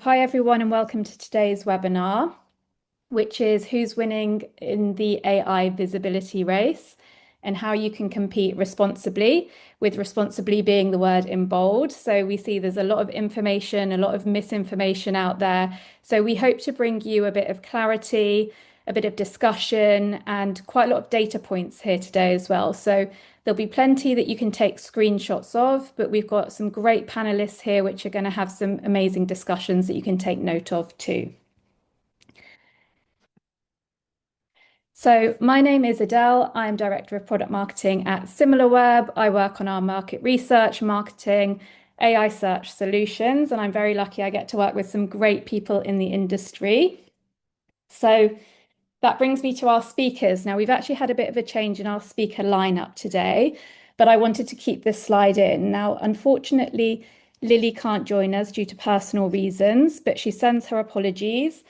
Hi, everyone, and welcome to today's webinar, which is who's winning in the AI visibility race and how you can compete responsibly, with responsibly being the word in bold. So we see there's a lot of information, a lot of misinformation out there. So we hope to bring you a bit of clarity, a bit of discussion, and quite a lot of data points here today as well. So there'll be plenty that you can take screenshots of, but we've got some great panelists here which are going to have some amazing discussions that you can take note of too. So my name is Adele. I'm Director of Product Marketing at Similarweb. I work on our market research, marketing, AI search solutions, and I'm very lucky I get to work with some great people in the industry. So that brings me to our speakers. Now, we've actually had a bit of a change in our speaker lineup today, but I wanted to keep this slide in. Now, unfortunately, Lily can't join us due to personal reasons, but she sends her apologies,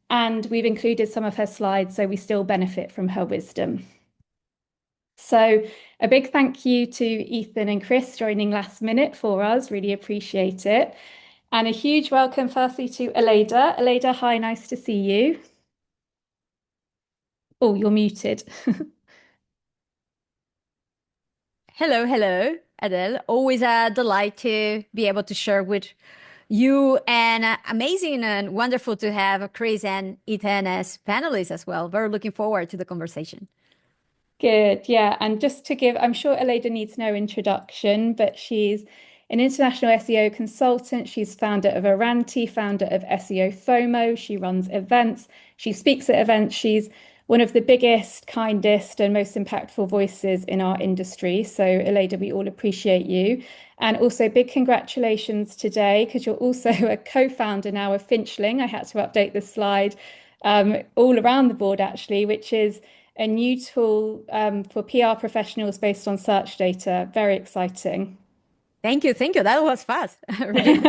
and we've included some of her slides so we still benefit from her wisdom. So a big thank you to Ethan and Chris joining last minute for us. Really appreciate it. And a huge welcome firstly to Aleyda. Aleyda, hi, nice to see you. Oh, you're muted. Hello, Adele. Always a delight to be able to share with you, and amazing and wonderful to have Chris and Ethan as panelists as well. Very looking forward to the conversation. Good, yeah. And just to give, I'm sure Aleyda needs no introduction, but she's an international SEO consultant. She's founder of Aranti, founder of SEO FOMO. She runs events. She speaks at events. She's one of the biggest, kindest, and most impactful voices in our industry. So, Aleyda, we all appreciate you. And also, big congratulations today, because you're also a co-founder now of Finchling. I had to update the slide all around the board, actually, which is a new tool for PR professionals based on search data. Very exciting. Thank you, thank you. That was fast. Really.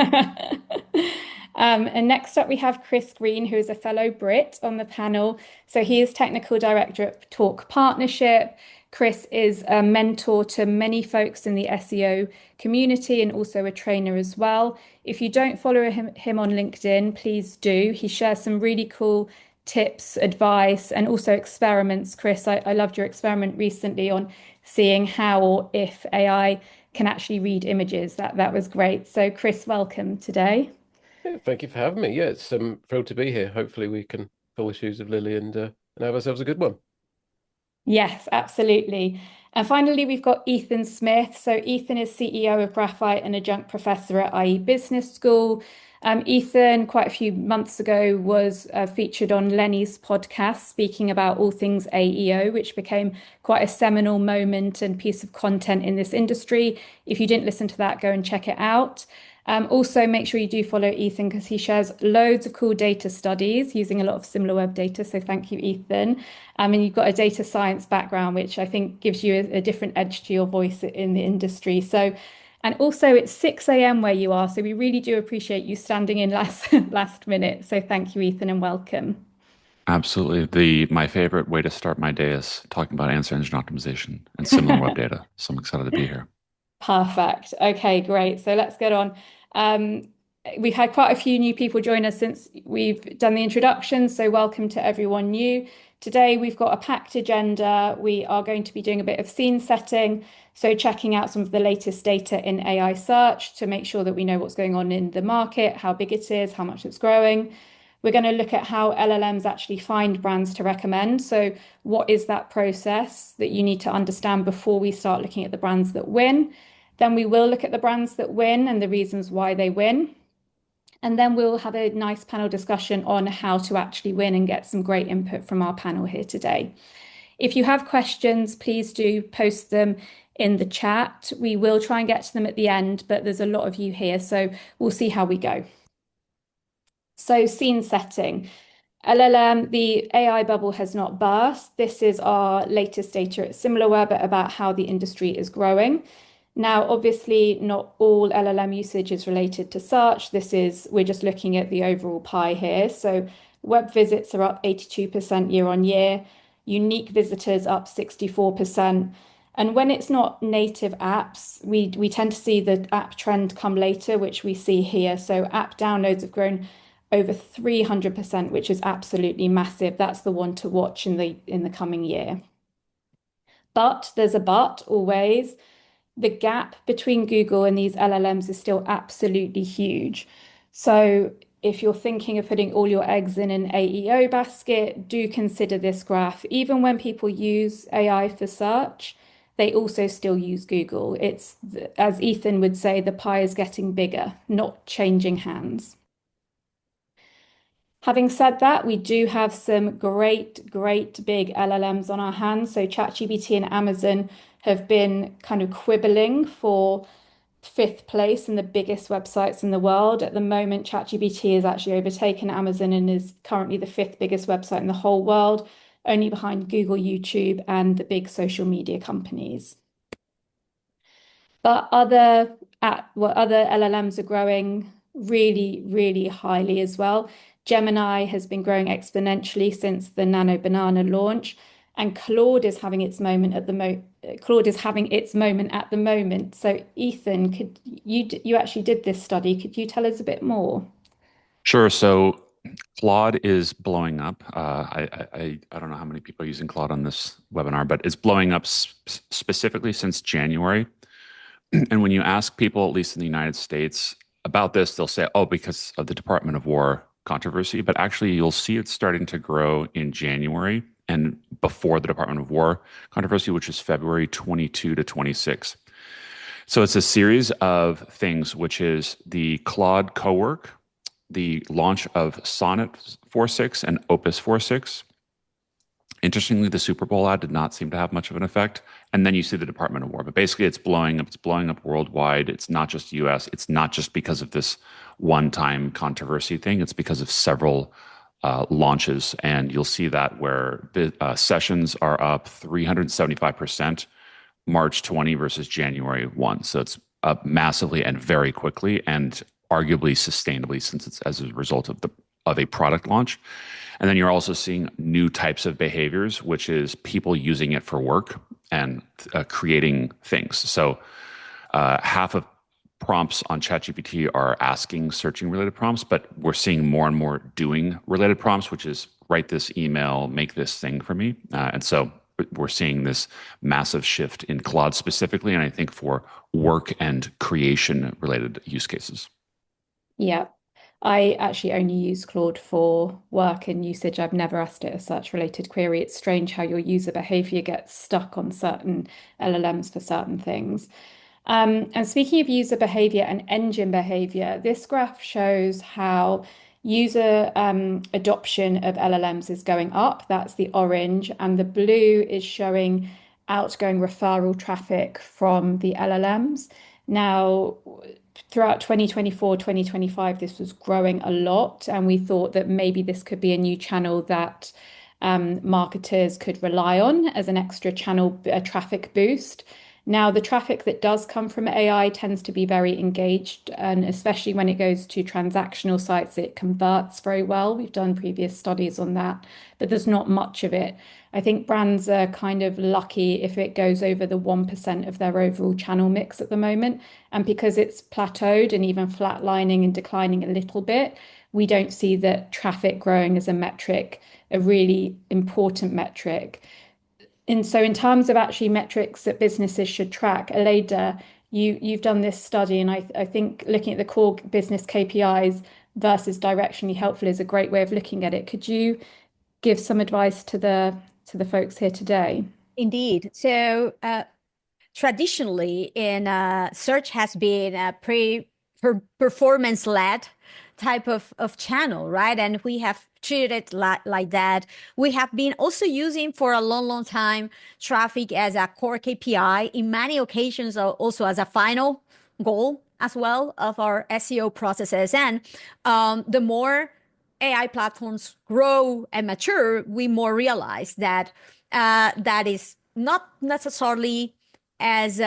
And next up, we have Chris Green, who is a fellow Brit on the panel. So he is technical director at Talk Partnership. Chris is a mentor to many folks in the SEO community and also a trainer as well. If you don't follow him on LinkedIn, please do. He shares some really cool tips, advice, and also experiments. Chris, I loved your experiment recently on seeing how or if AI can actually read images. That was great. So, Chris, welcome today. Yeah, thank you for having me. Yeah, it's thrilled to be here. Hopefully, we can fill the shoes of Lily and have ourselves a good one. Yes, absolutely. And finally, we've got Ethan Smith. So, Ethan is CEO of Graphite and adjunct professor at IE Business School. Ethan, quite a few months ago, was featured on Lenny's podcast speaking about all things AEO, which became quite a seminal moment and piece of content in this industry. If you didn't listen to that, go and check it out. Also, make sure you do follow Ethan because he shares loads of cool data studies using a lot of Similarweb data. So thank you, Ethan. And you've got a data science background, which I think gives you a different edge to your voice in the industry. So, and also it's 6 a.m. where you are. So we really do appreciate you standing in last minute. So thank you, Ethan, and welcome. Absolutely. My favorite way to start my day is talking about answer engine optimization and similar web data. So I'm excited to be here. Perfect. Okay, great. So let's get on. Um, we've had quite a few new people join us since we've done the introduction. So welcome to everyone new. Today we've got a packed agenda. We are going to be doing a bit of scene setting. So checking out some of the latest data in AI search to make sure that we know what's going on in the market, how big it is, how much it's growing. We're going to look at how LLMs actually find brands to recommend. So what is that process that you need to understand before we start looking at the brands that win? Then we will look at the brands that win and the reasons why they win. And then we'll have a nice panel discussion on how to actually win and get some great input from our panel here today. If you have questions, please do post them in the chat. We will try and get to them at the end, but there's a lot of you here, so we'll see how we go. So scene setting. LLM, the AI bubble has not burst. This is our latest data at Similarweb about how the industry is growing. Now, obviously, not all LLM usage is related to search. We're just looking at the overall pie here. So web visits are up 82% year on year, unique visitors up 64%. And when it's not native apps, we tend to see the app trend come later, which we see here. So app downloads have grown over 300%, which is absolutely massive. That's the one to watch in the coming year. But there's a but always. The gap between Google and these LLMs is still absolutely huge. So if you're thinking of putting all your eggs in an AEO basket, do consider this graph. Even when people use AI for search, they also still use Google. It's, as Ethan would say, the pie is getting bigger, not changing hands. Having said that, we do have some great big LLMs on our hands. So ChatGPT and Amazon have been kind of quibbling for fifth place in the biggest websites in the world. At the moment, ChatGPT has actually overtaken Amazon and is currently the fifth biggest website in the whole world, only behind Google, YouTube, and the big social media companies. But other LLMs are growing really highly as well. Gemini has been growing exponentially since the Nano Banana launch, and Claude is having its moment at the moment. So Ethan, could you actually did this study? Could you tell us a bit more? Sure. So Claude is blowing up. I don't know how many people are using Claude on this webinar, but it's blowing up specifically since January. And when you ask people, at least in the United States, about this, they'll say, oh, because of the Department of War controversy. But actually, you'll see it starting to grow in January and before the Department of War controversy, which is February 22 to 26. So it's a series of things, which is the Claude Cowork, the launch of Sonnet 4.6 and Opus 4.6. Interestingly, the Super Bowl ad did not seem to have much of an effect. And then you see the Department of War. But basically, it's blowing up. It's blowing up worldwide. It's not just US. It's not just because of this one-time controversy thing. It's because of several launches. And you'll see that where the sessions are up 375% March 20 versus January 1. So it's up massively and very quickly and arguably sustainably, since it's as a result of a product launch. And then you're also seeing new types of behaviors, which is people using it for work and creating things. So half of prompts on ChatGPT are asking searching related prompts, but we're seeing more and more doing related prompts, which is write this email, make this thing for me. And so we're seeing this massive shift in Claude specifically, and I think for work and creation related use cases. Yeah. I actually only use Claude for work and usage. I've never asked it a search-related query. It's strange how your user behavior gets stuck on certain LLMs for certain things. And speaking of user behavior and engine behavior, this graph shows how user adoption of LLMs is going up. That's the orange, and the blue is showing outgoing referral traffic from the LLMs. Now, throughout 2024, 2025, this was growing a lot, and we thought that maybe this could be a new channel that marketers could rely on as an extra channel, a traffic boost. Now, the traffic that does come from AI tends to be very engaged, and especially when it goes to transactional sites, it converts very well. We've done previous studies on that, but there's not much of it. I think brands are kind of lucky if it goes over the 1% of their overall channel mix at the moment. And because it's plateaued and even flatlining and declining a little bit, we don't see that traffic growing as a metric, a really important metric. And so in terms of actually metrics that businesses should track, Aleyda, you've done this study, and I think looking at the core business KPIs versus directionally helpful is a great way of looking at it. Could you give some advice to the folks here today? Indeed. So traditionally in search has been a performance led type of channel, right? And we have treated it like that. We have been also using for a long time traffic as a core KPI, in many occasions also as a final goal as well of our SEO processes. And the more AI platforms grow and mature, we more realize that that is not necessarily as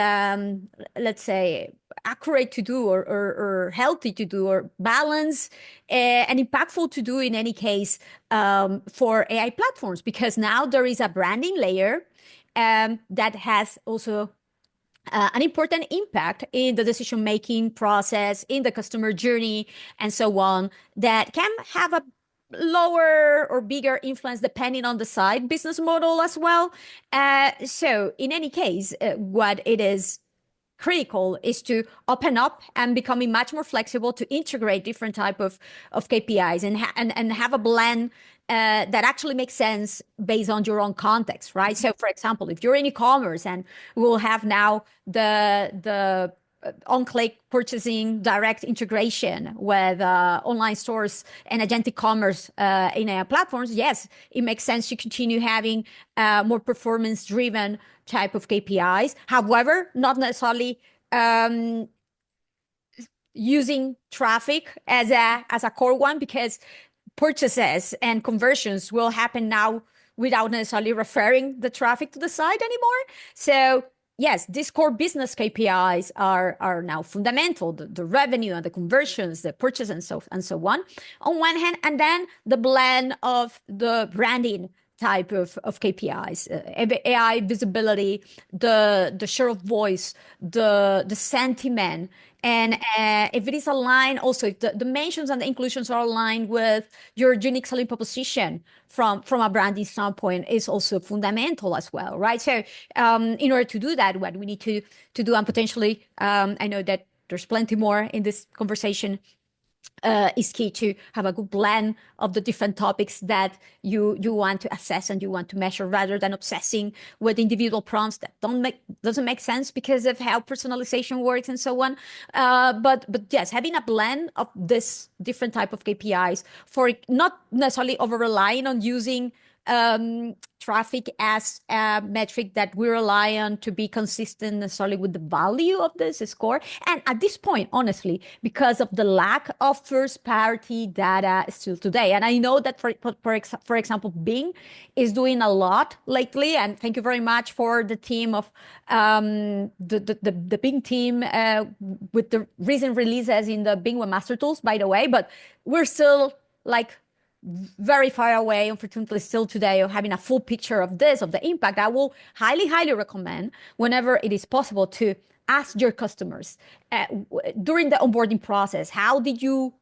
let's say accurate to do or healthy to do or balance and impactful to do in any case for AI platforms, because now there is a branding layer that has also an important impact in the decision-making process, in the customer journey, and so on, that can have a lower or bigger influence depending on the side business model as well. So in any case, what it is critical is to open up and becoming much more flexible to integrate different type of KPIs and have a blend that actually makes sense based on your own context, right? So, for example, if you're in e-commerce, and we'll have now the on-click purchasing direct integration with online stores and agentic commerce in our platforms, yes, it makes sense to continue having more performance-driven type of KPIs. However, not necessarily using traffic as a core one, because purchases and conversions will happen now without necessarily referring the traffic to the site anymore. So yes, these core business KPIs are now fundamental, the revenue and the conversions, the purchase and so on one hand, and then the blend of the branding type of KPIs, AI visibility, the share of voice, the sentiment, and if it is aligned, also if the mentions and the inclusions are aligned with your unique selling proposition from a branding standpoint, is also fundamental as well, right? So in order to do that, what we need to do, and potentially, I know that there's plenty more in this conversation, is key to have a good blend of the different topics that you want to assess and you want to measure, rather than obsessing with individual prompts that doesn't make sense because of how personalization works and so on. But yes, having a blend of this different type of KPIs, for not necessarily over relying on using traffic as a metric that we rely on to be consistent necessarily with the value of this score. And at this point, honestly, because of the lack of first-party data still today, and I know that for example, Bing is doing a lot lately, and thank you very much for the team of the Bing team with the recent releases in the Bing Webmaster Tools, by the way, but we're still like very far away, unfortunately, still today, of having a full picture of this, of the impact. I will highly recommend, whenever it is possible, to ask your customers during the onboarding process, how did you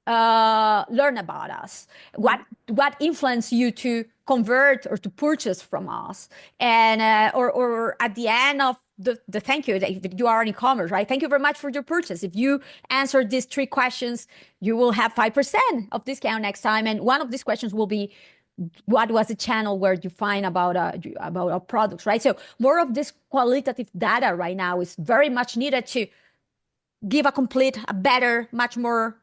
learn about us? What influenced you to convert or to purchase from us? And or at the end of the thank you, if you are in e-commerce, right? Thank you very much for your purchase. If you answer these 3 questions, you will have 5% of discount next time. And one of these questions will be, what was the channel where you find about our products, right? So more of this qualitative data right now is very much needed to give a complete, a better, much more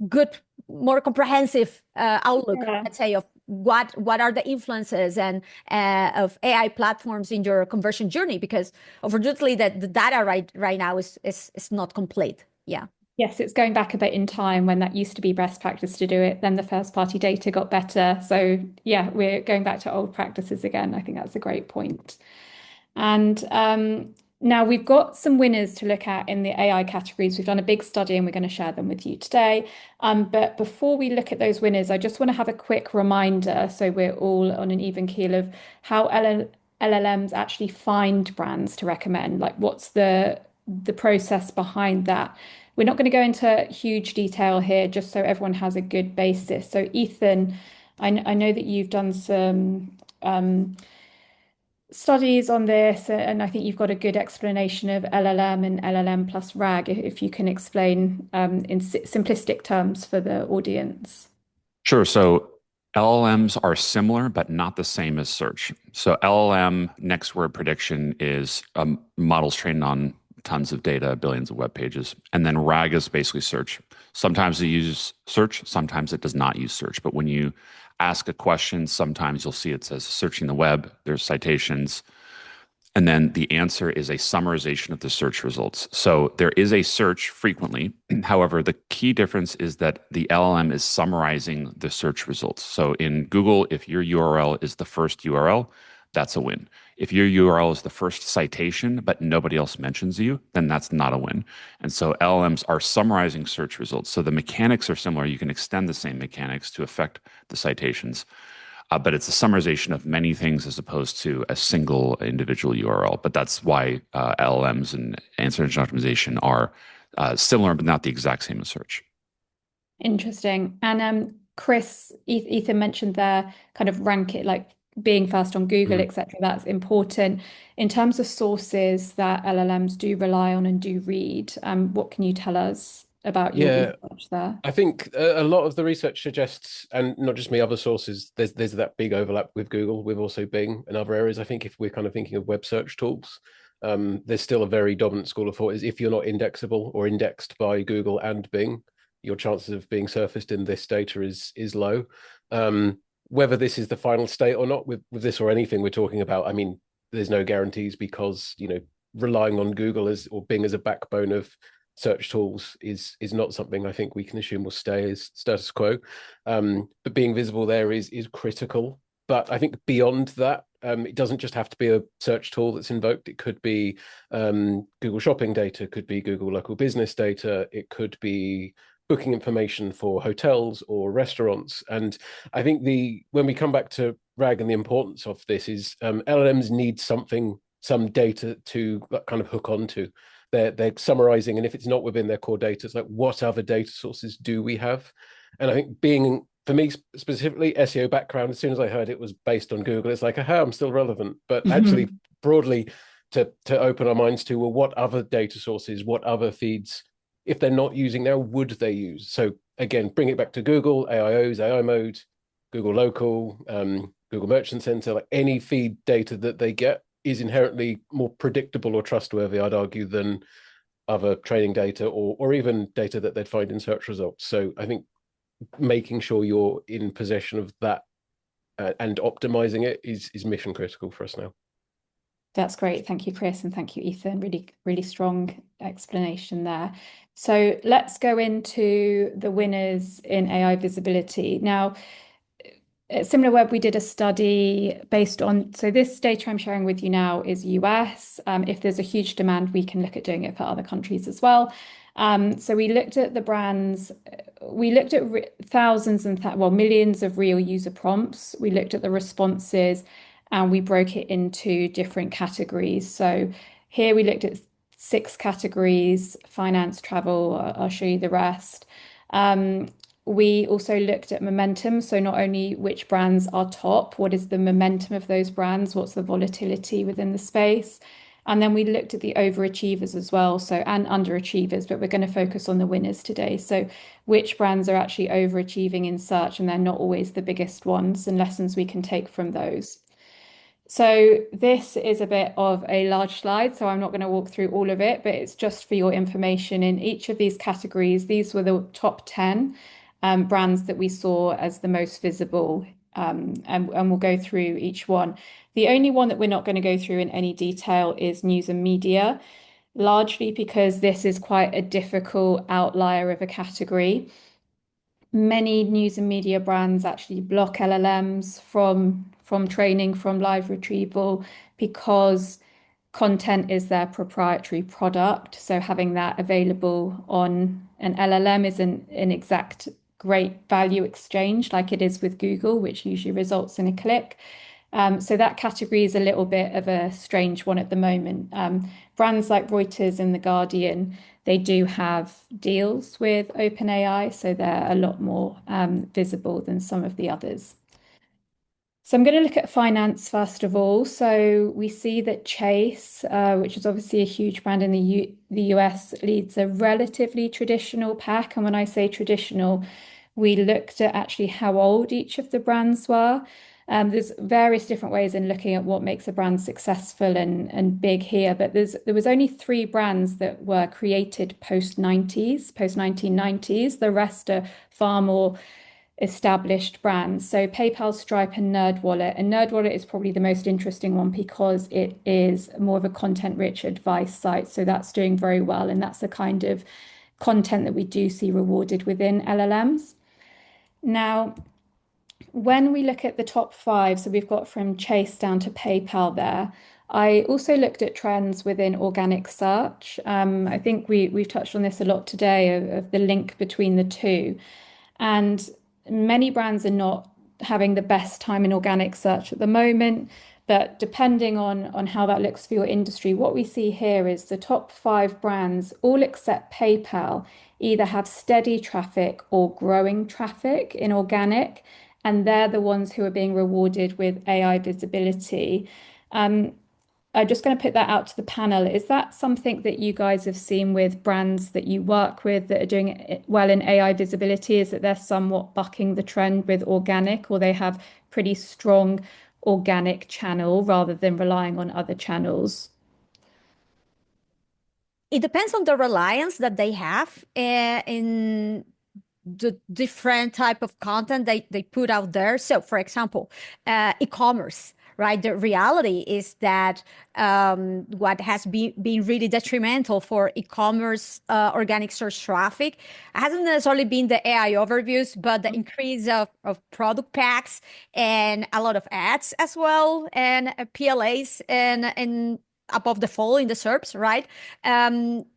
good, more comprehensive outlook, let's say, of what are the influences and of AI platforms in your conversion journey, because unfortunately the data right now is not complete. Yeah. Yes, it's going back a bit in time when that used to be best practice to do it. Then the first party data got better. So yeah, we're going back to old practices again. I think that's a great point. And now we've got some winners to look at in the AI categories. We've done a big study and we're going to share them with you today. But before we look at those winners, I just want to have a quick reminder, so we're all on an even keel, of how LLMs actually find brands to recommend. Like, what's the process behind that? We're not going to go into huge detail here, just so everyone has a good basis. So Ethan, I know that you've done some studies on this, and I think you've got a good explanation of LLM and LLM plus RAG, if you can explain in simplistic terms for the audience. Sure. So LLMs are similar, but not the same as search. So LLM, next word prediction, is models trained on tons of data, billions of web pages. And then RAG is basically search. Sometimes it uses search, sometimes it does not use search. But when you ask a question, sometimes you'll see it says searching the web, there's citations, and then the answer is a summarization of the search results. So there is a search frequently. However, the key difference is that the LLM is summarizing the search results. So in Google, if your URL is the first URL, that's a win. If your URL is the first citation, but nobody else mentions you, then that's not a win. And so LLMs are summarizing search results. So the mechanics are similar. You can extend the same mechanics to affect the citations. but it's a summarization of many things as opposed to a single individual URL. But that's why LLMs and answer engine optimization are similar, but not the exact same as search. Interesting. And Chris, Ethan mentioned there kind of rank it like being first on Google, etc. That's important. In terms of sources that LLMs do rely on and do read, what can you tell us about your research there? I think a lot of the research suggests, and not just me, other sources, there's that big overlap with Google, with also Bing and other areas. I think if we're kind of thinking of web search tools, there's still a very dominant school of thought is if you're not indexable or indexed by Google and Bing, your chances of being surfaced in this data is low. Whether this is the final state or not with this or anything we're talking about, I mean, there's no guarantees because, you know, relying on Google as or Bing as a backbone of search tools is not something I think we can assume will stay as status quo. But being visible there is critical. But I think beyond that, it doesn't just have to be a search tool that's invoked. It could be Google Shopping data, could be Google Local Business data, it could be booking information for hotels or restaurants. And I think when we come back to RAG and the importance of this is LLMs need some data to kind of hook onto. They're summarizing, and if it's not within their core data, it's like, what other data sources do we have? And I think being, for me specifically, SEO background, as soon as I heard it was based on Google, it's like, aha, I'm still relevant. But actually, broadly, to open our minds to, well, what other data sources, what other feeds, if they're not using now, would they use? So again, bring it back to Google, AIOs, AI mode, Google Local, Google Merchant Center, like any feed data that they get is inherently more predictable or trustworthy, I'd argue, than other training data or even data that they'd find in search results. So I think making sure you're in possession of that and optimizing it is mission critical for us now. That's great. Thank you, Chris, and thank you, Ethan. Really, really strong explanation there. So let's go into the winners in AI visibility. Now, at Similarweb, we did a study based on, so this data I'm sharing with you now is US. If there's a huge demand, we can look at doing it for other countries as well. So we looked at the brands, we looked at thousands and millions of real user prompts. We looked at the responses and we broke it into different categories. So here we looked at 6 categories: finance, travel. I'll show you the rest. We also looked at momentum. So not only which brands are top, what is the momentum of those brands? What's the volatility within the space? And then we looked at the overachievers as well, so and underachievers, but we're going to focus on the winners today. So which brands are actually overachieving in search, and they're not always the biggest ones, and lessons we can take from those. So this is a bit of a large slide, so I'm not going to walk through all of it, but it's just for your information. In each of these categories, these were the top 10 brands that we saw as the most visible, and we'll go through each one. The only one that we're not going to go through in any detail is news and media, largely because this is quite a difficult outlier of a category. Many news and media brands actually block LLMs from training, from live retrieval, because content is their proprietary product. So having that available on an LLM isn't an exact great value exchange like it is with Google, which usually results in a click. So that category is a little bit of a strange one at the moment. Brands like Reuters and The Guardian, they do have deals with OpenAI, so they're a lot more visible than some of the others. So I'm going to look at finance first of all. So we see that Chase, which is obviously a huge brand in the US, leads a relatively traditional pack. And when I say traditional, we looked at actually how old each of the brands were. There's various different ways in looking at what makes a brand successful and big here, but there was only 3 brands that were created post 1990s. The rest are far more established brands. So PayPal, Stripe, and NerdWallet. And NerdWallet is probably the most interesting one because it is more of a content-rich advice site. So that's doing very well, and that's the kind of content that we do see rewarded within LLMs. Now, when we look at the top 5, so we've got from Chase down to PayPal there, I also looked at trends within organic search. I think we've touched on this a lot today of the link between the two. And many brands are not having the best time in organic search at the moment. But depending on how that looks for your industry, what we see here is the top 5 brands, all except PayPal, either have steady traffic or growing traffic in organic, and they're the ones who are being rewarded with AI visibility. I'm just going to put that out to the panel. Is that something that you guys have seen with brands that you work with that are doing well in AI visibility? Is that they're somewhat bucking the trend with organic, or they have pretty strong organic channel rather than relying on other channels? It depends on the reliance that they have in the different type of content they put out there. So, for example, e-commerce, right? The reality is that what has been really detrimental for e-commerce organic search traffic hasn't necessarily been the AI overviews, but the increase of product packs and a lot of ads as well, and PLAs and above the fold in the SERPs, right?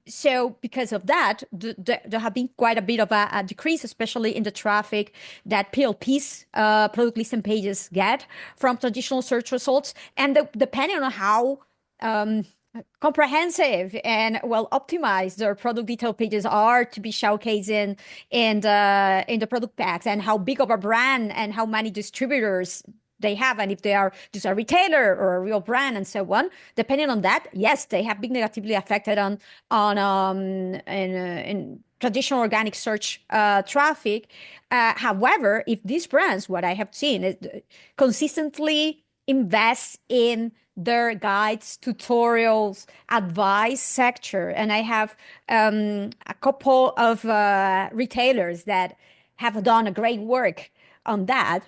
So because of that, there have been quite a bit of a decrease, especially in the traffic that PLPs, product listing pages, get from traditional search results. And depending on how comprehensive and well optimized their product detail pages are to be showcasing in the product packs, and how big of a brand and how many distributors they have, and if they are just a retailer or a real brand and so on. Depending on that, yes, they have been negatively affected in traditional organic search traffic. However, if these brands, what I have seen is consistently invest in their guides, tutorials, advice sector, and I have a couple of retailers that have done a great work on that.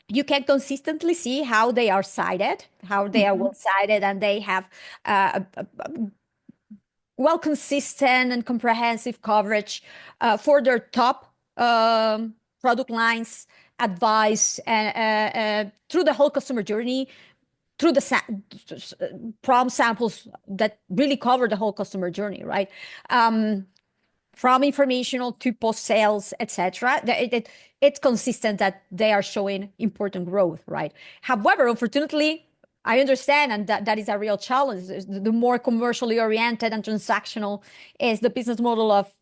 You can consistently see how they are cited, how they are well cited, and they have well consistent and comprehensive coverage for their top product lines, advice, and through the whole customer journey, through the prompt samples that really cover the whole customer journey, right? From informational to post sales, etc. It's consistent that they are showing important growth, right? However, unfortunately, I understand, and that is a real challenge. The more commercially oriented and transactional is the business model of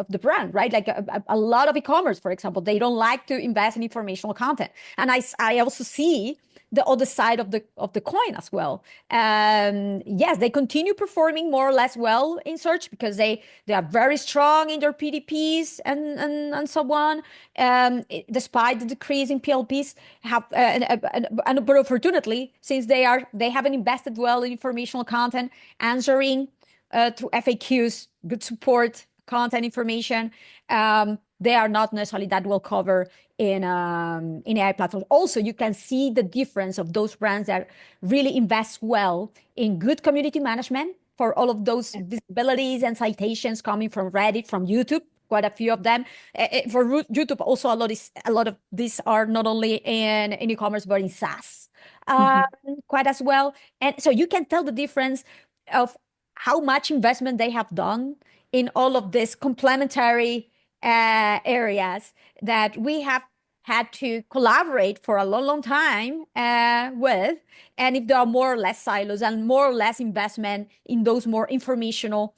the brand, right? Like a lot of e-commerce, for example, they don't like to invest in informational content. And I also see the other side of the coin as well. Yes, they continue performing more or less well in search because they are very strong in their PDPs and so on. Despite the decrease in PLPs, but unfortunately, since they haven't invested well in informational content, answering through FAQs, good support, content information, they are not necessarily that well covered in AI platforms. Also, you can see the difference of those brands that really invest well in good community management for all of those visibilities and citations coming from Reddit, from YouTube, quite a few of them. For YouTube, also a lot of these are not only in e-commerce, but in SaaS quite as well. And so you can tell the difference of how much investment they have done in all of these complementary areas that we have had to collaborate for a long, long time with. And if there are more or less silos and more or less investment in those more informational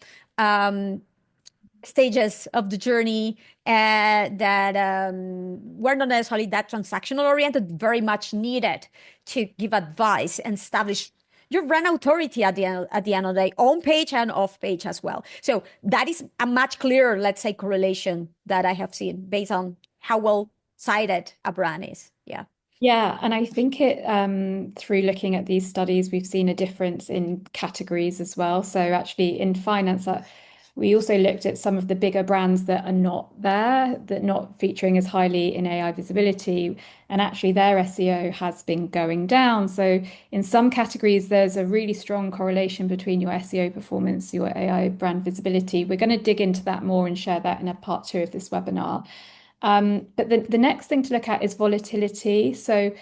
stages of the journey that were not necessarily that transactional oriented, very much needed to give advice and establish your brand authority at the end of the day, on page and off page as well. So that is a much clearer, let's say, correlation that I have seen based on how well cited a brand is. Yeah. Yeah, and I think it through looking at these studies, we've seen a difference in categories as well. So actually in finance, we also looked at some of the bigger brands that are not there, that not featuring as highly in AI visibility, and actually their SEO has been going down. So in some categories, there's a really strong correlation between your SEO performance, your AI brand visibility. We're going to dig into that more and share that in a part 2 of this webinar. But the next thing to look at is volatility. So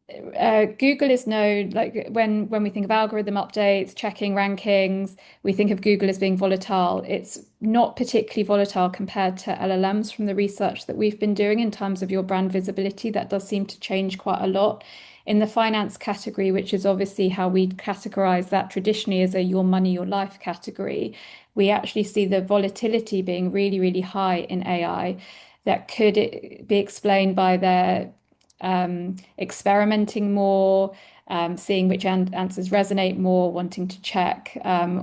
Google is known, like when we think of algorithm updates, checking rankings, we think of Google as being volatile. It's not particularly volatile compared to LLMs from the research that we've been doing in terms of your brand visibility. That does seem to change quite a lot. In the finance category, which is obviously how we categorize that traditionally as a your money, your life category, we actually see the volatility being really, really high in AI. That could be explained by their experimenting more, seeing which answers resonate more, wanting to check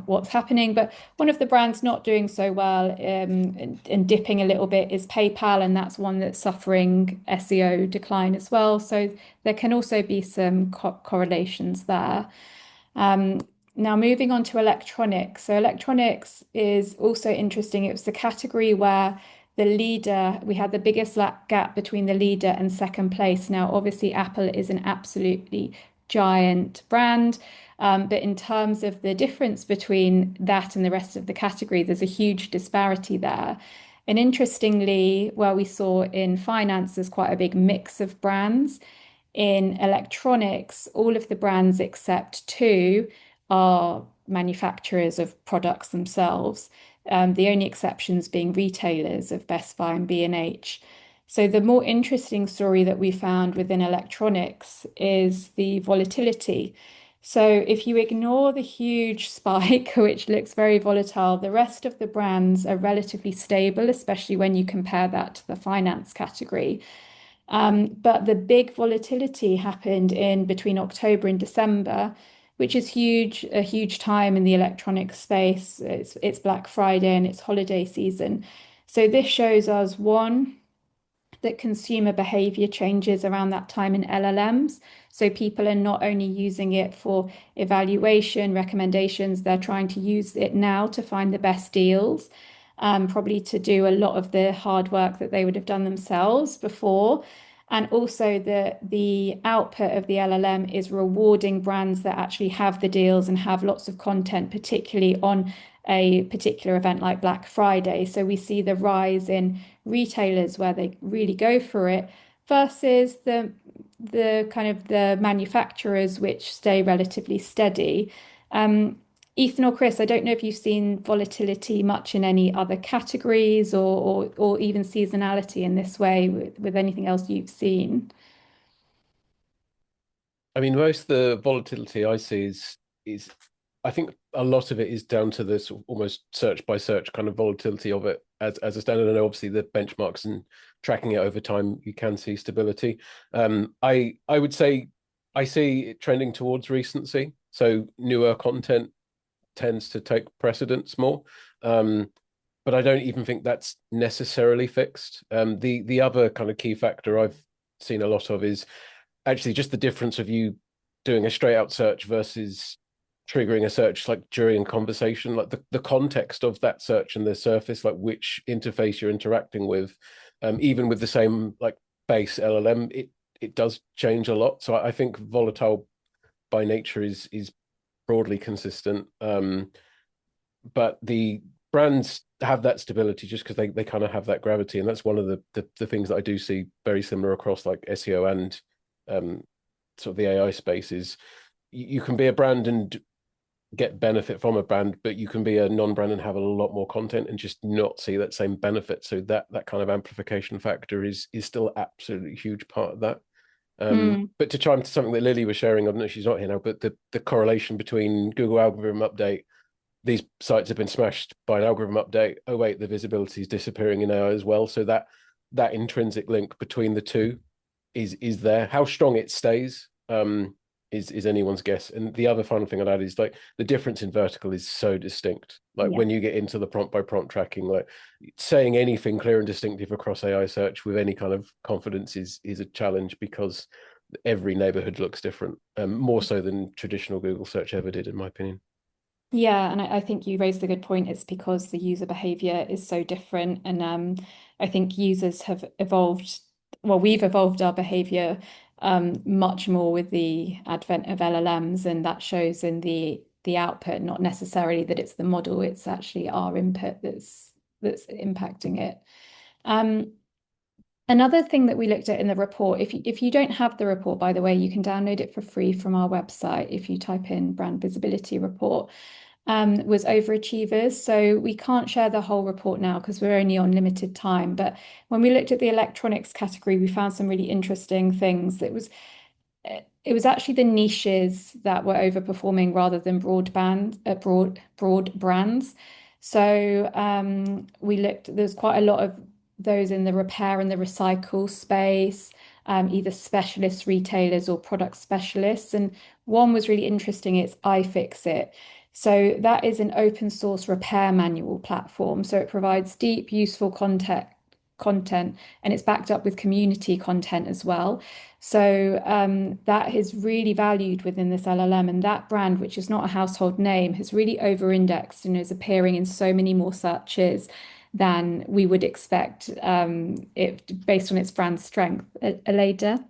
what's happening. But one of the brands not doing so well and dipping a little bit is PayPal, and that's one that's suffering SEO decline as well. So there can also be some correlations there. Now moving on to electronics. So electronics is also interesting. It was the category where the leader, we had the biggest gap between the leader and second place. Now, obviously, Apple is an absolutely giant brand, but in terms of the difference between that and the rest of the category, there's a huge disparity there. And interestingly, where we saw in finance, there's quite a big mix of brands. In electronics, all of the brands except two are manufacturers of products themselves. The only exceptions being retailers of Best Buy and B&H. So the more interesting story that we found within electronics is the volatility. So if you ignore the huge spike, which looks very volatile, the rest of the brands are relatively stable, especially when you compare that to the finance category. But the big volatility happened in between October and December, which is huge, a huge time in the electronic space. It's Black Friday and it's holiday season. So this shows us, one, that consumer behavior changes around that time in LLMs. So people are not only using it for evaluation, recommendations, they're trying to use it now to find the best deals, probably to do a lot of the hard work that they would have done themselves before. And also the output of the LLM is rewarding brands that actually have the deals and have lots of content, particularly on a particular event like Black Friday. So we see the rise in retailers where they really go for it versus the kind of the manufacturers which stay relatively steady. Ethan or Chris, I don't know if you've seen volatility much in any other categories or even seasonality in this way with anything else you've seen. I mean, most of the volatility I see is I think a lot of it is down to this almost search by search kind of volatility of it as a standard. And obviously the benchmarks and tracking it over time, you can see stability. I would say I see it trending towards recency. So newer content tends to take precedence more. But I don't even think that's necessarily fixed. The other kind of key factor I've seen a lot of is actually just the difference of you doing a straight out search versus triggering a search like during a conversation, like the context of that search and the surface, like which interface you're interacting with, even with the same like base LLM, it does change a lot. So I think volatile by nature is broadly consistent. But the brands have that stability just because they kind of have that gravity. And that's one of the things that I do see very similar across like SEO and sort of the AI space is you can be a brand and get benefit from a brand, but you can be a non-brand and have a lot more content and just not see that same benefit. So that kind of amplification factor is still absolutely huge part of that. But to chime to something that Lily was sharing, I don't know if she's not here now, but the correlation between Google algorithm update, these sites have been smashed by an algorithm update. Oh wait, the visibility is disappearing in AI as well. So that intrinsic link between the two is there. How strong it stays is anyone's guess. And the other final thing I'd add is like the difference in vertical is so distinct. Like when you get into the prompt by prompt tracking, like saying anything clear and distinctive across AI search with any kind of confidence is a challenge because every neighborhood looks different, more so than traditional Google search ever did, in my opinion. Yeah, and I think you raised a good point. It's because the user behavior is so different. And I think users have evolved, well, we've evolved our behavior much more with the advent of LLMs, and that shows in the output, not necessarily that it's the model, it's actually our input that's impacting it. And Another thing that we looked at in the report, if you don't have the report, by the way, you can download it for free from our website if you type in brand visibility report, was overachievers. So we can't share the whole report now because we're only on limited time. But when we looked at the electronics category, we found some really interesting things. It was actually the niches that were overperforming rather than broad brands. So we looked, there's quite a lot of those in the repair and the recycle space, either specialist retailers or product specialists. And one was really interesting, it's iFixit. So that is an open source repair manual platform. So it provides deep, useful content, and it's backed up with community content as well. So that is really valued within this LLM, and that brand, which is not a household name, has really over-indexed and is appearing in so many more searches than we would expect it based on its brand strength. Aleyda?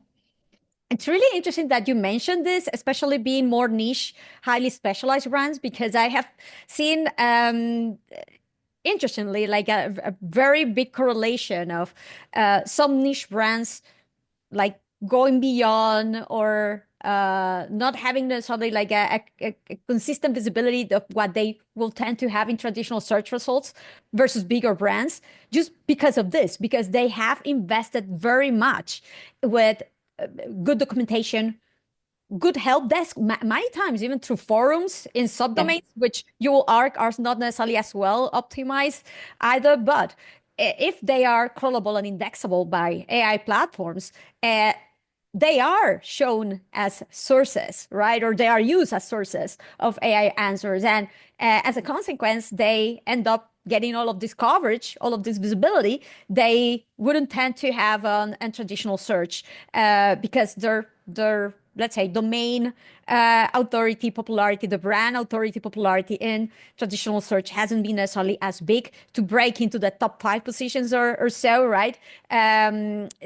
It's really interesting that you mentioned this, especially being more niche, highly specialized brands, because I have seen interestingly, like a very big correlation of some niche brands like going beyond or not having necessarily like a consistent visibility of what they will tend to have in traditional search results versus bigger brands, just because of this, because they have invested very much with good documentation, good help desk, many times even through forums in subdomains, which you will argue are not necessarily as well optimized either. But if they are crawlable and indexable by AI platforms, they are shown as sources, right? Or they are used as sources of AI answers. And as a consequence, they end up getting all of this coverage, all of this visibility. They wouldn't tend to have a traditional search because their let's say domain authority, popularity, the brand authority, popularity in traditional search hasn't been necessarily as big to break into the top 5 positions or so, right?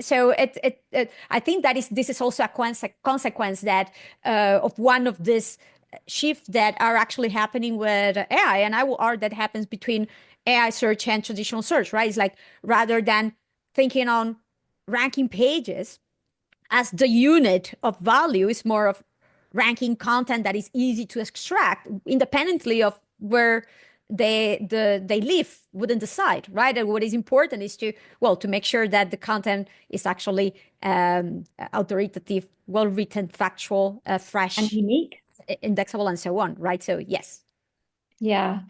So I think this is also a consequence that of one of this shift that are actually happening with AI, and I will argue that happens between AI search and traditional search, right? It's like rather than thinking on ranking pages as the unit of value, is more of ranking content that is easy to extract independently of where they live within the site, right? And what is important is to make sure that the content is actually authoritative, well written, factual, fresh, And unique. indexable, and so on, right? So yes. Yeah,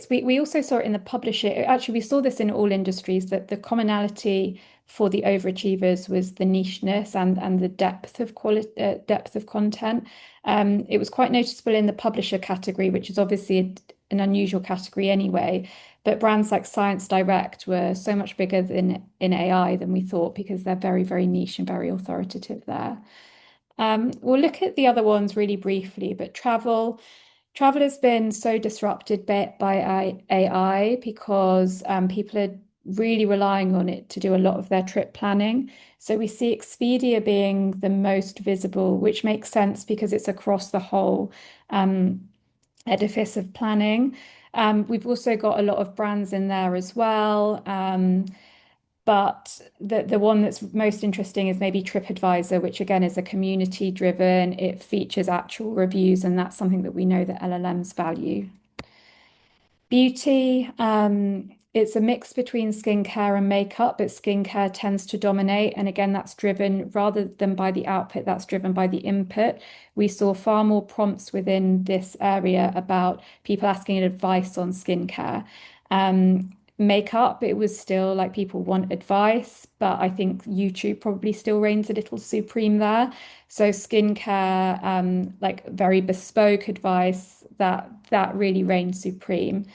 we also saw it in the publisher. Actually, we saw this in all industries that the commonality for the overachievers was the nicheness and the depth of depth of content. It was quite noticeable in the publisher category, which is obviously an unusual category anyway. But brands like Science Direct were so much bigger in AI than we thought because they're very, very niche and very authoritative there. We'll look at the other ones really briefly, but travel. Travel has been so disrupted by AI because people are really relying on it to do a lot of their trip planning. So we see Expedia being the most visible, which makes sense because it's across the whole edifice of planning. We've also got a lot of brands in there as well. But the one that's most interesting is maybe TripAdvisor, which again is a community driven. It features actual reviews, and that's something that we know that LLMs value. Beauty, it's a mix between skincare and makeup, but skincare tends to dominate. And again, that's driven rather than by the output, that's driven by the input. We saw far more prompts within this area about people asking advice on skincare. Makeup, it was still like people want advice, but I think YouTube probably still reigns a little supreme there. So skincare, like very bespoke advice, that really reigns supreme.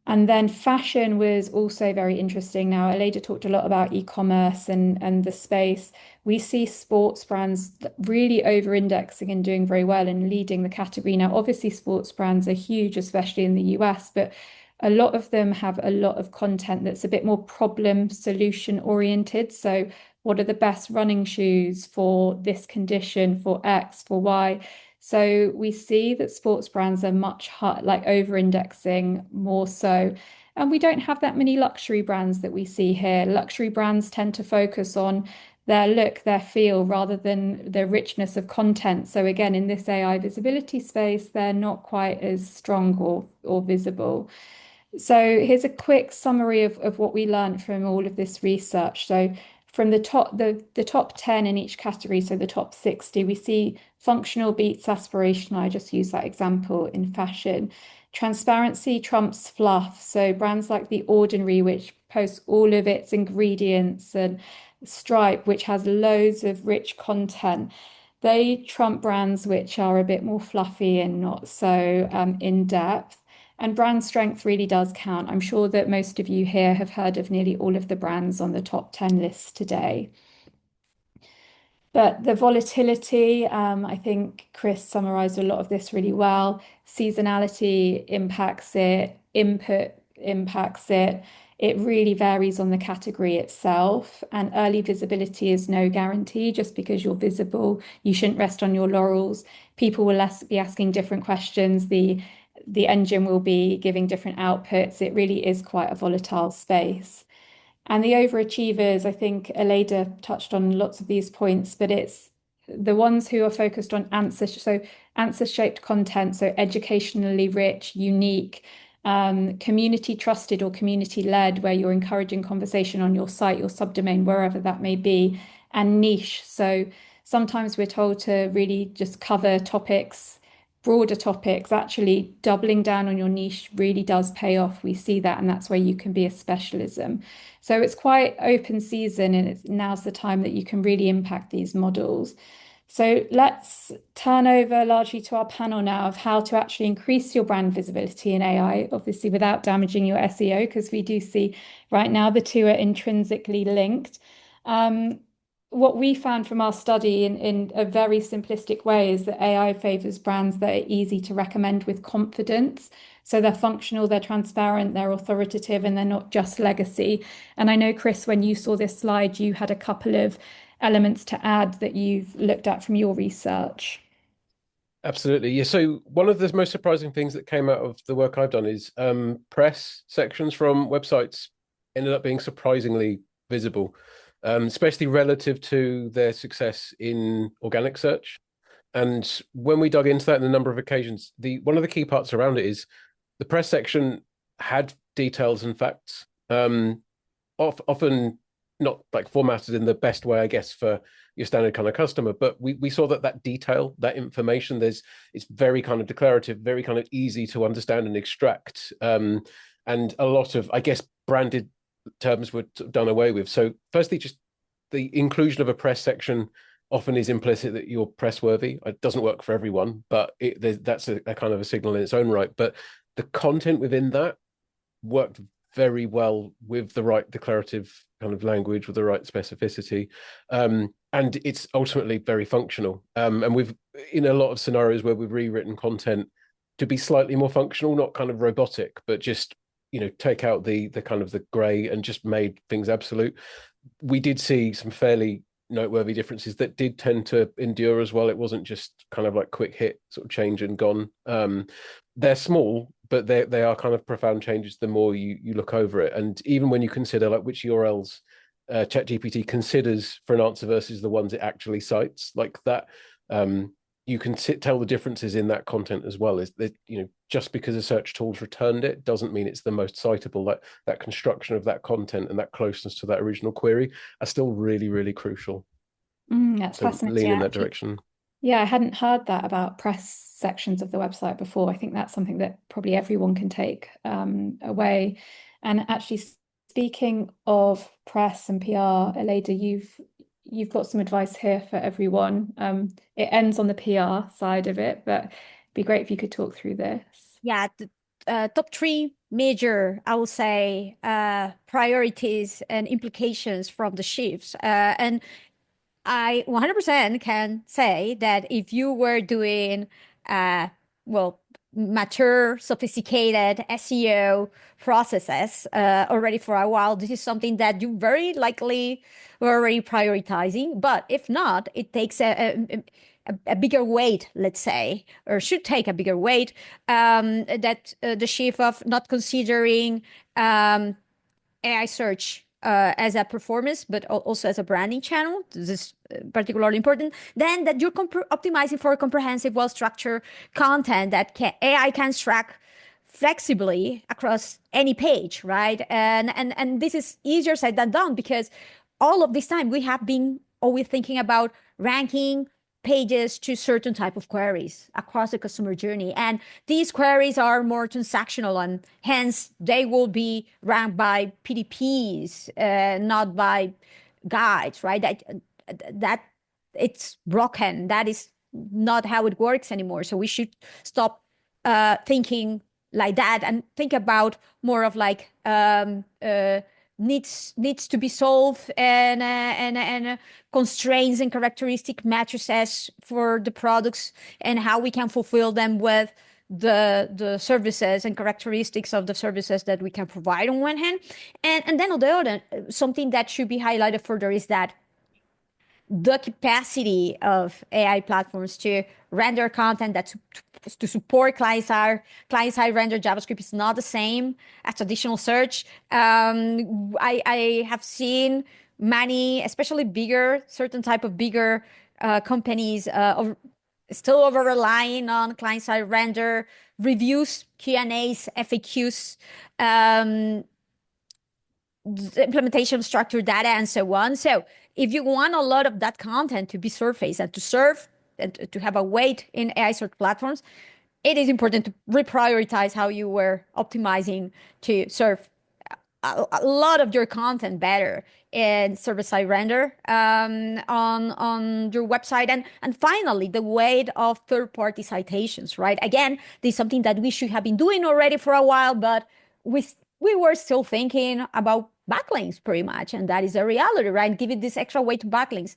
And then fashion was also very interesting. Now, Aleyda talked a lot about e-commerce and the space. We see sports brands really over-indexing and doing very well and leading the category. Now, obviously, sports brands are huge, especially in the US, but a lot of them have a lot of content that's a bit more problem solution oriented. So what are the best running shoes for this condition, for X, for Y? So we see that sports brands are much like over indexing more so. And we don't have that many luxury brands that we see here. Luxury brands tend to focus on their look, their feel, rather than the richness of content. So again, in this AI visibility space, they're not quite as strong or visible. So here's a quick summary of what we learned from all of this research. So from the top 10 in each category, so the top 60, we see functional beats aspirational. I just use that example in fashion. Transparency trumps fluff. So brands like The Ordinary, which posts all of its ingredients, and Stripe, which has loads of rich content, they trump brands which are a bit more fluffy and not so in depth. And brand strength really does count. I'm sure that most of you here have heard of nearly all of the brands on the top 10 list today. But the volatility, I think Chris summarized a lot of this really well. Seasonality impacts it, input impacts it. It really varies on the category itself. And early visibility is no guarantee. Just because you're visible, you shouldn't rest on your laurels. People will be asking different questions. The engine will be giving different outputs. It really is quite a volatile space. And the overachievers, I think Aleyda touched on lots of these points, but it's the ones who are focused on answer-shaped content, so educationally rich, unique, community trusted or community led, where you're encouraging conversation on your site, your subdomain, wherever that may be, and niche. So sometimes we're told to really just cover topics, broader topics. Actually doubling down on your niche really does pay off. We see that, and that's where you can be a specialism. So it's quite open season, and now's the time that you can really impact these models. So let's turn over largely to our panel now of how to actually increase your brand visibility in AI, obviously without damaging your SEO, because we do see right now the two are intrinsically linked. What we found from our study in a very simplistic way is that AI favors brands that are easy to recommend with confidence. So they're functional, they're transparent, they're authoritative, and they're not just legacy. And I know, Chris, when you saw this slide, you had a couple of elements to add that you've looked at from your research. Absolutely. Yeah. So one of the most surprising things that came out of the work I've done is press sections from websites ended up being surprisingly visible, especially relative to their success in organic search. And when we dug into that in a number of occasions, one of the key parts around it is the press section had details and facts, often not like formatted in the best way, I guess, for your standard kind of customer, but we saw that detail, that information, it's very kind of declarative, very kind of easy to understand and extract. And a lot of, I guess, branded terms were done away with. So firstly, just the inclusion of a press section often is implicit that you're press worthy. It doesn't work for everyone, but that's a kind of a signal in its own right. But the content within that worked very well with the right declarative kind of language, with the right specificity. And it's ultimately very functional. And we've, in a lot of scenarios where we've rewritten content to be slightly more functional, not kind of robotic, but just, take out the kind of the gray and just made things absolute. We did see some fairly noteworthy differences that did tend to endure as well. It wasn't just kind of like quick hit sort of change and gone. They're small, but they are kind of profound changes the more you look over it. And even when you consider like which URLs ChatGPT considers for an answer versus the ones it actually cites, like that, you can tell the differences in that content as well. Is that, just because a search tool's returned it doesn't mean it's the most citable. Like that construction of that content and that closeness to that original query are still really, really crucial. That's so fascinating. lean in that direction. Yeah, I hadn't heard that about press sections of the website before. I think that's something that probably everyone can take away. And actually, speaking of press and PR, Aleyda, you've got some advice here for everyone. It ends on the PR side of it, but it'd be great if you could talk through this. Yeah, the top three major, I will say, priorities and implications from the shifts. And I 100% can say that if you were doing, mature, sophisticated SEO processes already for a while, this is something that you very likely were already prioritizing. But if not, it takes a bigger weight, let's say, or should take a bigger weight, that the shift of not considering AI search as a performance, but also as a branding channel. This is particularly important. Then that you're optimizing for comprehensive, well-structured content that AI can track flexibly across any page, right? And this is easier said than done, because all of this time we have been always thinking about ranking pages to certain type of queries across the customer journey. And these queries are more transactional, and hence they will be ranked by PDPs, not by guides, right? That it's broken. That is not how it works anymore. So we should stop thinking like that and think about more of like needs to be solved, and constraints and characteristic matrices for the products, and how we can fulfill them with the services and characteristics of the services that we can provide on one hand. And then on the other, something that should be highlighted further is that the capacity of AI platforms to render content that to support client-side render JavaScript is not the same as traditional search. I have seen many, especially certain type of bigger companies still over relying on client-side render, reviews, Q&As, FAQs, implementation of structured data, and so on. So if you want a lot of that content to be surfaced and to serve and to have a weight in AI search platforms, it is important to reprioritize how you were optimizing to serve a lot of your content better in server-side render on your website. And finally, the weight of third-party citations, right? Again, this is something that we should have been doing already for a while, but we were still thinking about backlinks pretty much, and that is a reality, right? Give it this extra weight to backlinks.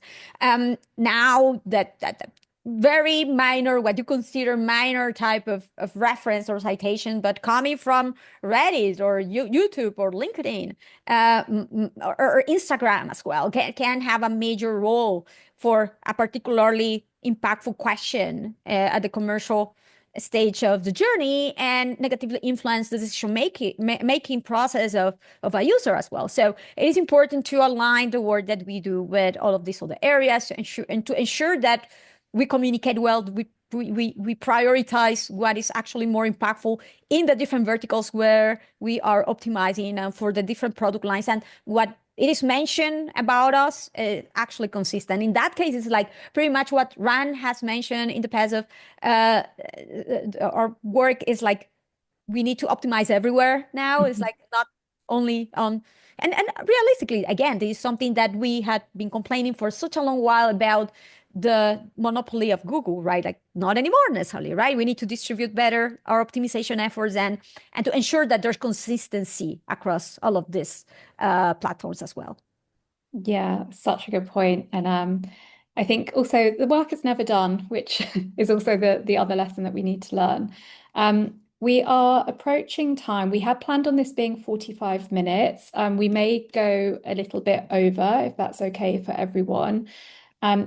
Now that very minor, what you consider minor type of reference or citation, but coming from Reddit or YouTube or LinkedIn or Instagram as well, can have a major role for a particularly impactful question at the commercial stage of the journey, and negatively influence the decision making process of a user as well. So it is important to align the work that we do with all of these other areas to ensure that we communicate well, we prioritize what is actually more impactful in the different verticals where we are optimizing for the different product lines, and what it is mentioned about us actually consistent. In that case, it's like pretty much what Ran has mentioned in the past of our work is like, we need to optimize everywhere now. It's like not only on, and realistically, again, this is something that we had been complaining for such a long while about the monopoly of Google, right? Like not anymore necessarily, right? We need to distribute better our optimization efforts and to ensure that there's consistency across all of these platforms as well. Yeah, such a good point. And I think also the work is never done, which is also the other lesson that we need to learn. We are approaching time. We had planned on this being 45 minutes. We may go a little bit over if that's okay for everyone.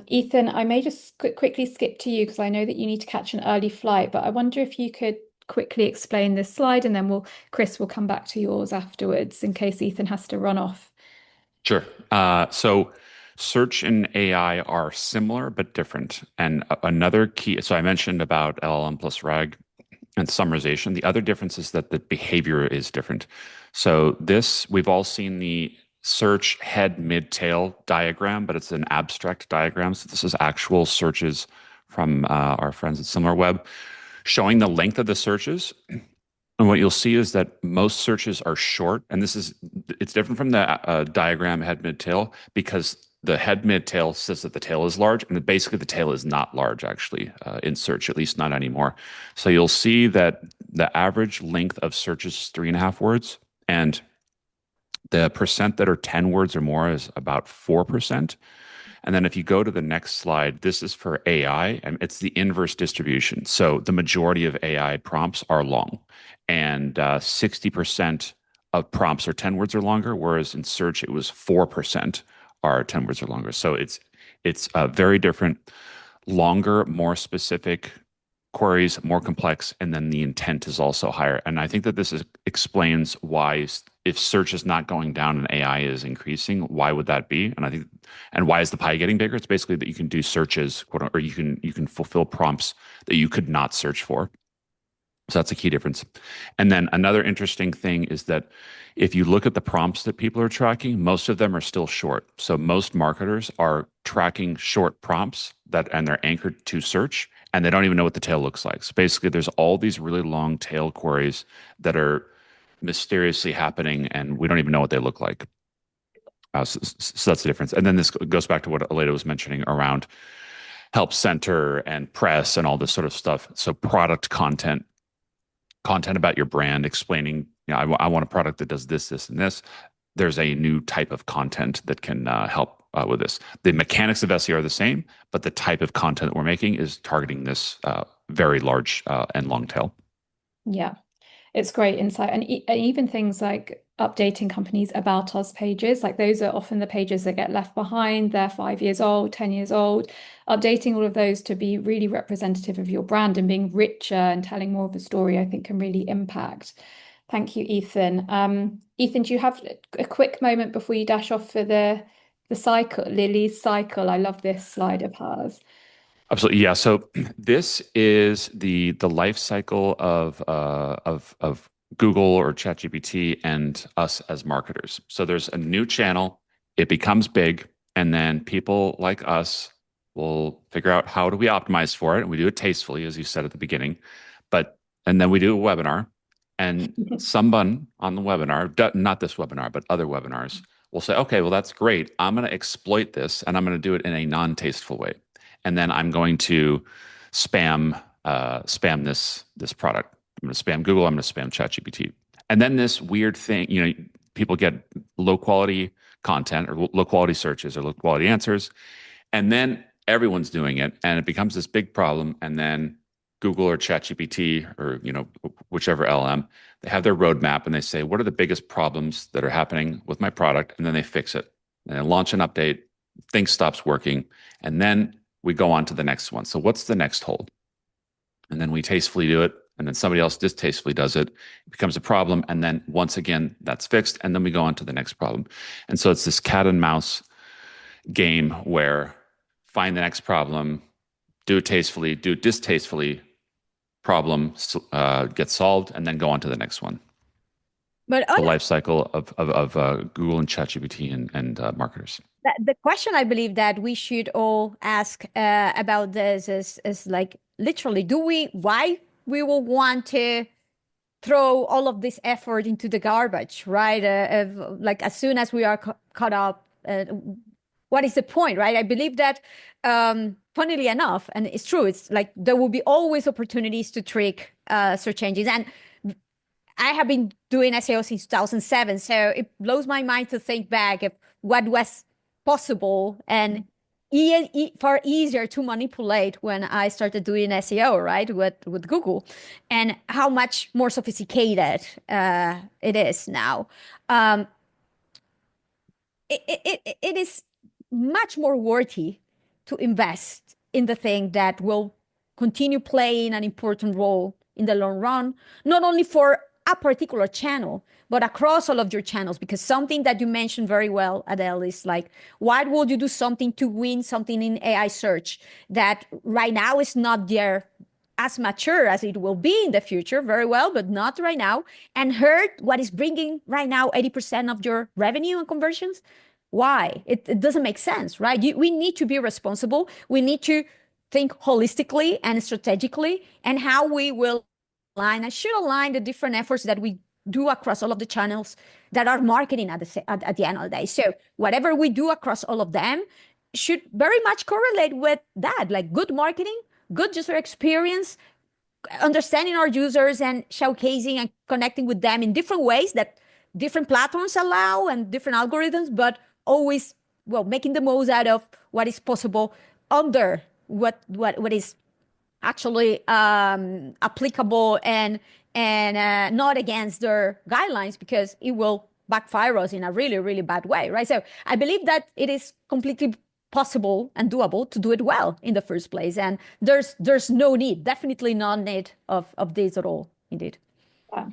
Ethan, I may just quickly skip to you because I know that you need to catch an early flight, but I wonder if you could quickly explain this slide, and then Chris will come back to yours afterwards in case Ethan has to run off. Sure. So search and AI are similar but different. And another key, so I mentioned about LLM plus RAG and summarization. The other difference is that the behavior is different. So we've all seen the search head, mid, tail diagram, but it's an abstract diagram. So this is actual searches from our friends at Similarweb showing the length of the searches. And what you'll see is that most searches are short, and it's different from the diagram head, mid, tail, because the head, mid, tail says that the tail is large, and basically the tail is not large actually in search, at least not anymore. So you'll see that the average length of searches is 3.5 words, and the percent that are 10 words or more is about 4%. And then if you go to the next slide, this is for AI, and it's the inverse distribution. So the majority of AI prompts are long, and 60% of prompts are 10 words or longer, whereas in search it was 4% are 10 words or longer. So it's very different, longer, more specific queries, more complex, and then the intent is also higher. And I think that explains why, if search is not going down and AI is increasing, why would that be? And why is the pie getting bigger? It's basically that you can do searches, or you can fulfill prompts that you could not search for. So that's a key difference. And then another interesting thing is that if you look at the prompts that people are tracking, most of them are still short. So most marketers are tracking short prompts and they're anchored to search, and they don't even know what the tail looks like. So basically, there's all these really long tail queries that are mysteriously happening, and we don't even know what they look like. So that's the difference. And then this goes back to what Aleyda was mentioning around help center and press and all this sort of stuff. So product content about your brand, explaining, I want a product that does this, this, and this. There's a new type of content that can help with this. The mechanics of SEO are the same, but the type of content that we're making is targeting this very large and long tail. Yeah, it's great insight. And even things like updating companies' About Us pages, like those are often the pages that get left behind. They're 5 years old, 10 years old. Updating all of those to be really representative of your brand and being richer and telling more of a story, I think can really impact. Thank you, Ethan. Ethan, do you have a quick moment before you dash off for the cycle, Lily's cycle? I love this slide of hers. Absolutely, yeah. So this is the life cycle of Google or ChatGPT and us as marketers. So there's a new channel, it becomes big, and then people like us will figure out how do we optimize for it, and we do it tastefully, as you said at the beginning. And then we do a webinar, and someone on the webinar, not this webinar, but other webinars, will say, okay, well, that's great. I'm going to exploit this, and I'm going to do it in a non-tasteful way. And then I'm going to spam this product. I'm going to spam Google. I'm going to spam ChatGPT. And then this weird thing, people get low quality content or low quality searches or low quality answers, and then everyone's doing it, and it becomes this big problem. And then Google or ChatGPT or whichever LM, they have their roadmap and they say, what are the biggest problems that are happening with my product? And then they fix it and they launch an update. Thing stops working, and then we go on to the next one. So what's the next hole? And then we tastefully do it, and then somebody else distastefully does it. It becomes a problem, and then once again, that's fixed, and then we go on to the next problem. And so it's this cat and mouse game where find the next problem, do it tastefully, do it distastefully, problem gets solved, and then go on to the next one. But the life cycle of Google and ChatGPT and marketers. The question I believe that we should all ask about this is like, literally, why we will want to throw all of this effort into the garbage, right? Like as soon as we are caught up, what is the point, right? I believe that, funnily enough, and it's true, it's like there will be always opportunities to trick search engines. And I have been doing SEO since 2007, so it blows my mind to think back of what was possible and far easier to manipulate when I started doing SEO, right, with Google, and how much more sophisticated it is now. It is much more worthy to invest in the thing that will continue playing an important role in the long run, not only for a particular channel, but across all of your channels. Because something that you mentioned very well, Adele, is like, why would you do something to win something in AI search that right now is not there as mature as it will be in the future, very well, but not right now, and hurt what is bringing right now 80% of your revenue and conversions? Why? It doesn't make sense, right? We need to be responsible. We need to think holistically and strategically, and how we will align. I should align the different efforts that we do across all of the channels that are marketing at the end of the day. So whatever we do across all of them should very much correlate with that, like good marketing, good user experience, understanding our users and showcasing and connecting with them in different ways that different platforms allow and different algorithms, but always, well, making the most out of what is possible under what is actually applicable and not against their guidelines, because it will backfire us in a really, really bad way, right? So I believe that it is completely possible and doable to do it well in the first place. And there's no need, definitely no need of this at all, indeed. Yeah.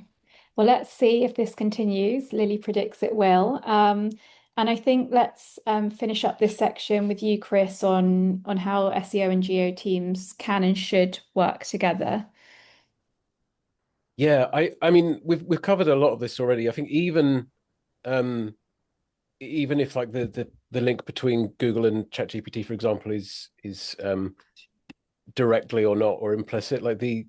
Well, let's see if this continues. Lily predicts it will. And I think let's finish up this section with you, Chris, on how SEO and GEO teams can and should work together. Yeah, I mean we've covered a lot of this already. I think even if like the link between Google and ChatGPT, for example, is directly or not or implicit, like the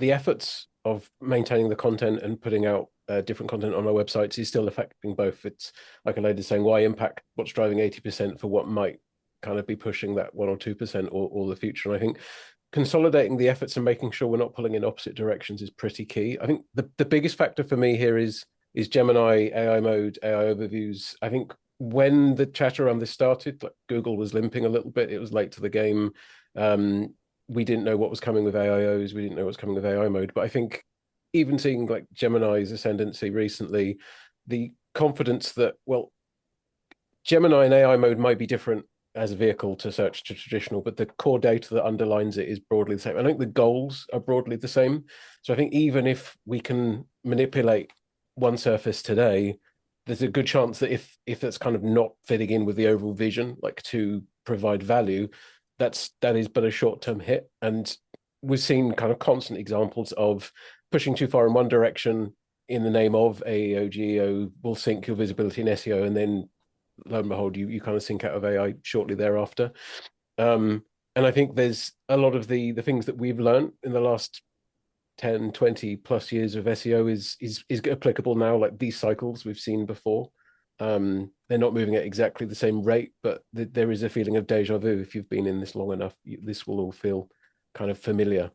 efforts of maintaining the content and putting out different content on our websites is still affecting both. It's like Aleyda saying, why impact what's driving 80% for what might kind of be pushing that 1 or 2% or the future. And I think consolidating the efforts and making sure we're not pulling in opposite directions is pretty key. I think the biggest factor for me here is Gemini, AI mode, AI overviews. I think when the chatter around this started, like Google was limping a little bit. It was late to the game. We didn't know what was coming with AIOs. We didn't know what was coming with AI mode. But I think even seeing like Gemini's ascendancy recently, the confidence that, well, Gemini and AI mode might be different as a vehicle to search to traditional, but the core data that underlines it is broadly the same. I think the goals are broadly the same. So I think even if we can manipulate one surface today, there's a good chance that if that's kind of not fitting in with the overall vision, like to provide value, that is but a short-term hit. And we've seen kind of constant examples of pushing too far in one direction in the name of AEO, GEO will sink your visibility in SEO, and then lo and behold, you kind of sink out of AI shortly thereafter. And I think there's a lot of the things that we've learned in the last 10, 20 plus years of SEO is applicable now, like these cycles we've seen before. They're not moving at exactly the same rate, but there is a feeling of deja vu. If you've been in this long enough, this will all feel kind of familiar.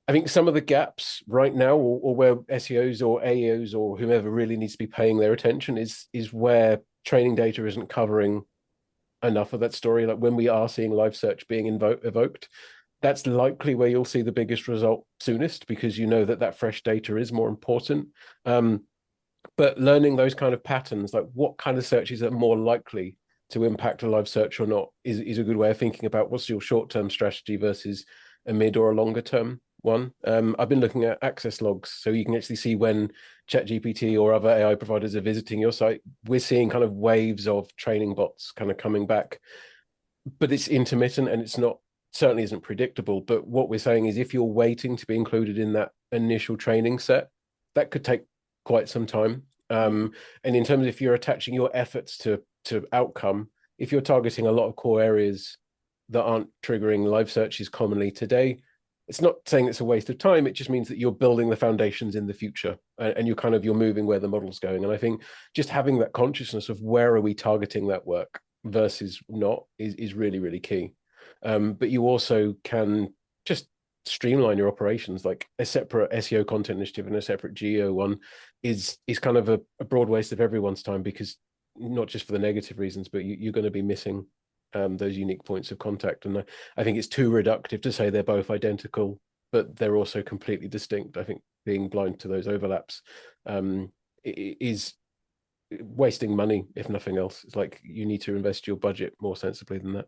I think some of the gaps right now, or where SEOs or AEOs or whomever really needs to be paying their attention is where training data isn't covering enough of that story. Like when we are seeing live search being evoked, that's likely where you'll see the biggest result soonest, because you know that fresh data is more important. But learning those kind of patterns, like what kind of searches are more likely to impact a live search or not, is a good way of thinking about what's your short-term strategy versus a mid or a longer term one. I've been looking at access logs, so you can actually see when ChatGPT or other AI providers are visiting your site. We're seeing kind of waves of training bots kind of coming back, but it's intermittent and it's not, certainly isn't predictable. But what we're saying is if you're waiting to be included in that initial training set, that could take quite some time. And in terms of if you're attaching your efforts to outcome, if you're targeting a lot of core areas that aren't triggering live searches commonly today, it's not saying it's a waste of time. It just means that you're building the foundations in the future, and you're moving where the model's going. And I think just having that consciousness of where are we targeting that work versus not is really, really key. But you also can just streamline your operations, like a separate SEO content initiative and a separate GEO one is kind of a broad waste of everyone's time, because not just for the negative reasons, but you're going to be missing those unique points of contact. And I think it's too reductive to say they're both identical, but they're also completely distinct. I think being blind to those overlaps is wasting money, if nothing else. It's like you need to invest your budget more sensibly than that.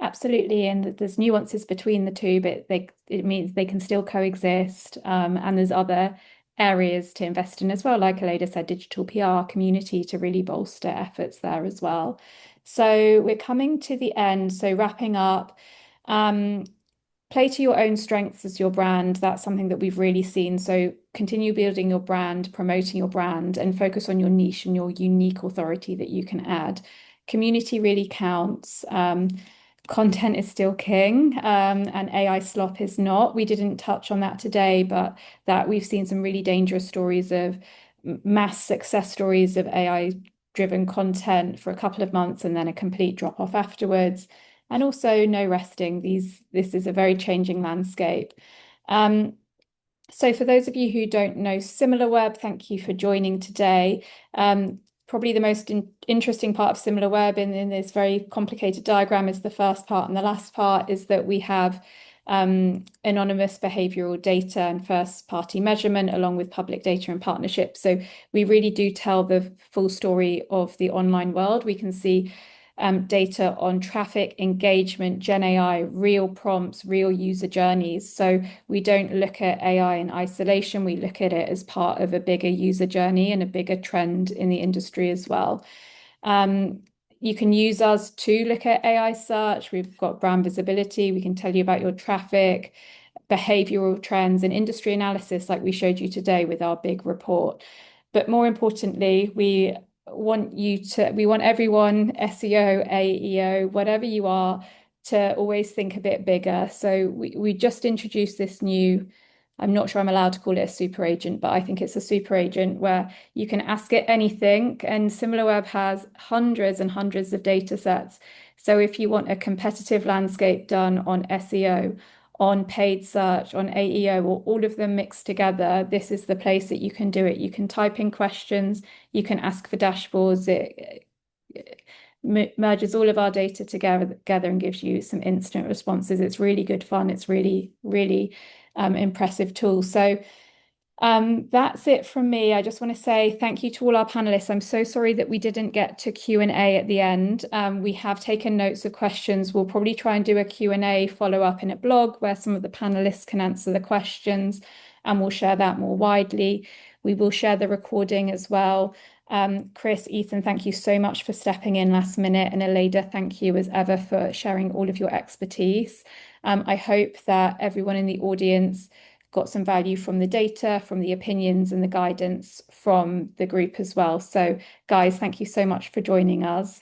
Absolutely, and there's nuances between the two, but it means they can still coexist. And there's other areas to invest in as well, like Aleyda said, digital PR, community, to really bolster efforts there as well. So we're coming to the end. So wrapping up, play to your own strengths as your brand. That's something that we've really seen. So continue building your brand, promoting your brand, and focus on your niche and your unique authority that you can add. Community really counts. Content is still king, and AI slop is not. We didn't touch on that today, but that we've seen some really dangerous stories of mass success stories of AI-driven content for a couple of months and then a complete drop-off afterwards. And also no resting. This is a very changing landscape. So for those of you who don't know Similarweb, thank you for joining today. Probably the most interesting part of Similarweb in this very complicated diagram is the first part, and the last part is that we have anonymous behavioral data and first-party measurement along with public data and partnerships. So we really do tell the full story of the online world. We can see data on traffic, engagement, Gen AI, real prompts, real user journeys. So we don't look at AI in isolation. We look at it as part of a bigger user journey and a bigger trend in the industry as well. You can use us to look at AI search. We've got brand visibility. We can tell you about your traffic, behavioral trends, and industry analysis like we showed you today with our big report. But more importantly, we want everyone, SEO, AEO, whatever you are, to always think a bit bigger. So we just introduced this new, I'm not sure I'm allowed to call it a super agent, but I think it's a super agent where you can ask it anything. And Similarweb has hundreds and hundreds of data sets. So if you want a competitive landscape done on SEO, on paid search, on AEO, or all of them mixed together, this is the place that you can do it. You can type in questions, you can ask for dashboards. It merges all of our data together and gives you some instant responses. It's really good fun. It's really, really impressive tool. So that's it from me. I just want to say thank you to all our panelists. I'm so sorry that we didn't get to Q&A at the end. We have taken notes of questions. We'll probably try and do a Q&A follow-up in a blog where some of the panelists can answer the questions, and we'll share that more widely. We will share the recording as well. Chris, Ethan, thank you so much for stepping in last minute. And Aleyda, thank you as ever for sharing all of your expertise. I hope that everyone in the audience got some value from the data, from the opinions and the guidance from the group as well. So guys, thank you so much for joining us.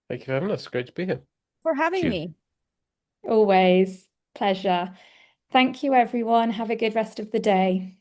Thank you for having us. Great to be here. For having me. Always pleasure. Thank you, everyone. Have a good rest of the day.